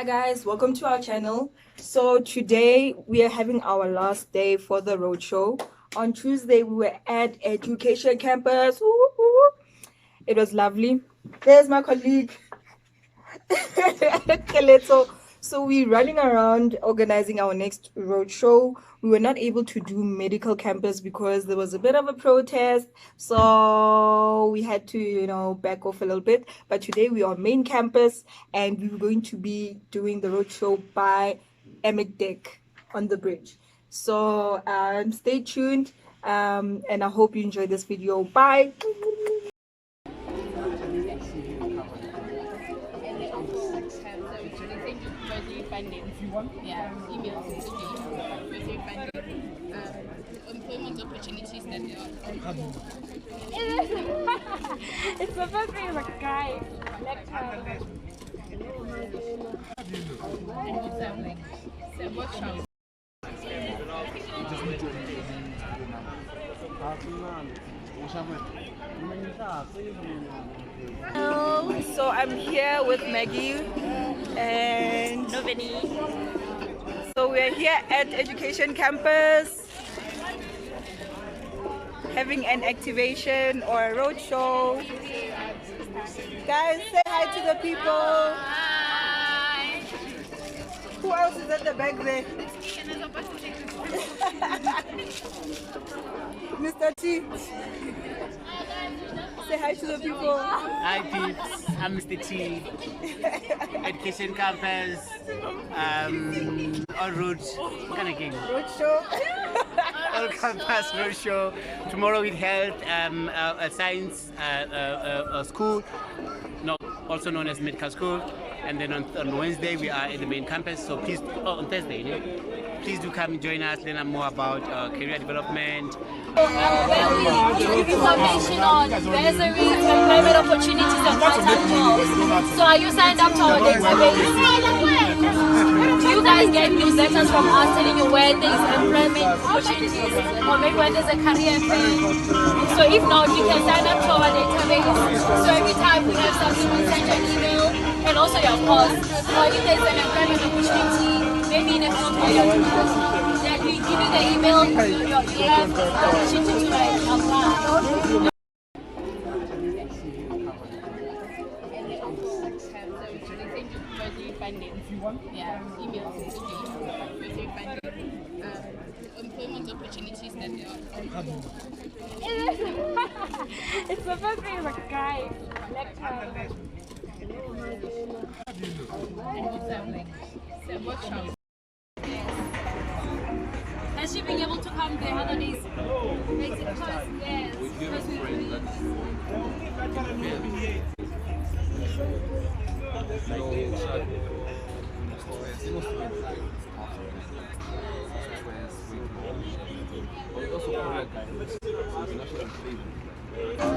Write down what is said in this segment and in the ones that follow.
Hi guys, welcome to our channel. So today we are having our last day for the roadshow. On Tuesday we were at Education Campus. Woo, woo. It was lovely. There's my colleague. So we're running around organizing our next roadshow. We were not able to do medical campus because there was a bit of a protest, so we had to back off a little bit. But today we are main campus and we were going to be doing the roadshow by Employability on the bridge. So stay tuned, and I hope you enjoy this video. Bye. Email employment opportunities that they offer. It's supposed to be a guy. Hello, so I'm here with Maggie and Noveni. So we're here at Education Campus having an activation or a roadshow. Guys, say hi to the people. Hi. Who else is at the back there? Mr. T. Say hi to the people. Hi peeps, I'm Mr. T. Education Campus, on road, what kind of game? Roadshow. On campus roadshow. Tomorrow we held a science school, also known as medical school. And then on Wednesday we are in the main campus, so please, on Thursday, please do come join us, learn more about career development. Where we give information on bursaries, employment opportunities and part-time jobs. So are you signed up to our database? Do you guys get newsletters from us telling you where there's employment opportunities or maybe where there's a career fair? So if not, you can sign up to our database. So every time we have something, we send you an email and also your course. Or if there's an employment opportunity, maybe in a company or then we give you the email, your opportunity to apply. Email employment opportunities that they offer. It's supposed to be a guy. Has she been able to come the other days? Yes. Because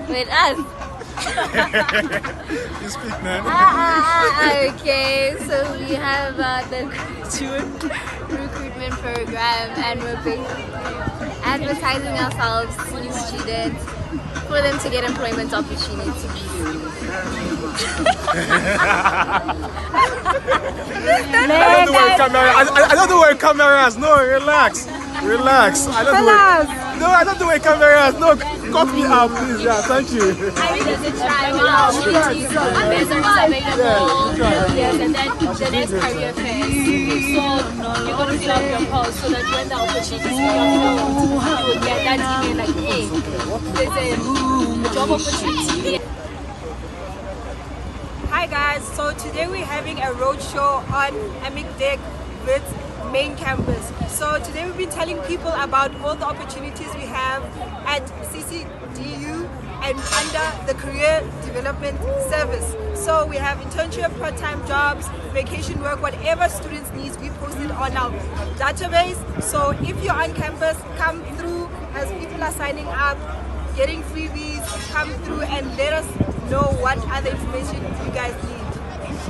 With us. You speak, man. Okay, so we have the June recruitment program and we're basically advertising ourselves to new students for them to get employment opportunities. I don't know where cameras. No, relax. Relax. I don't know where cameras. No, cut me out, please. Yeah, thank you. I mean, there's a trial opportunities, bursaries available, yes, and then the next career fair. So you're going to fill out your post so that when the opportunities come, you will get that email like, hey, there's a job opportunity. Hi guys, so today we're having a roadshow on Employability Wits main campus. So today we've been telling people about all the opportunities we have at CCDU and under the Career Development Service. So we have internship, part-time jobs, vacation work, whatever students need, we post it on our database. So if you're on campus, come through as people are signing up, getting freebies, come through and let us know what other information you guys need.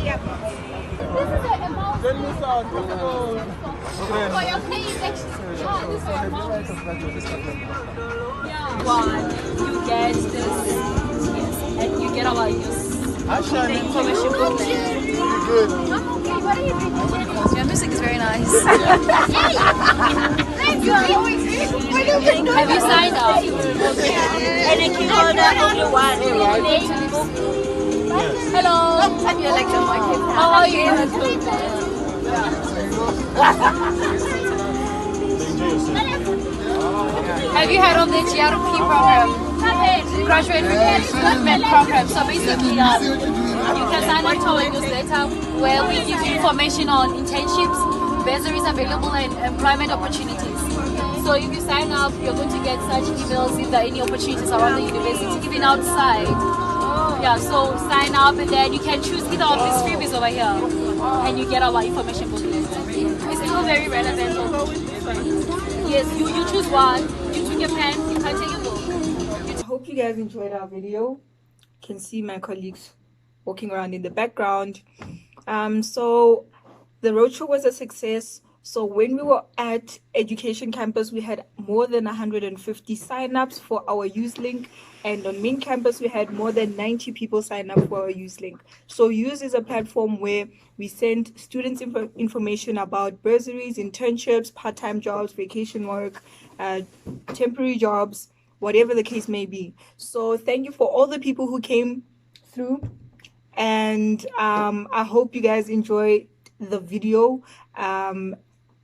Yep. This is an amount for your pay section. This is your amount. One, you get this, yes, and you get our use. Hi, Shannon. Information. Good. I'm okay. What are you doing? Have you signed up? And a key holder, only one. Hello. How are you? Have you heard of the GRP program? Graduate Recruitment Program. So basically, you can sign up to our newsletter where we give you information on internships, bursaries available, and employment opportunities. So if you sign up, you're going to get such emails if there are any opportunities around the university, even outside. Yeah, so sign up and then you can choose either of these freebies over here and you get our information booklet. It's still very relevant. Yes, you choose one, you took your pen, you can take your book. I hope you guys enjoyed our video. You can see my colleagues walking around in the background. So the roadshow was a success. So when we were at Education Campus, we had more than 150 sign-ups for our Use Link. And on main campus, we had more than 90 people sign up for our Use Link. So Use is a platform where we send students information about bursaries, internships, part-time jobs, vacation work, temporary jobs, whatever the case may be. So thank you for all the people who came through. And I hope you guys enjoyed the video.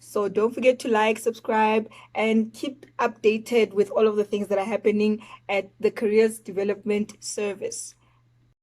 So don't forget to like, subscribe, and keep updated with all of the things that are happening at the Careers Development Service.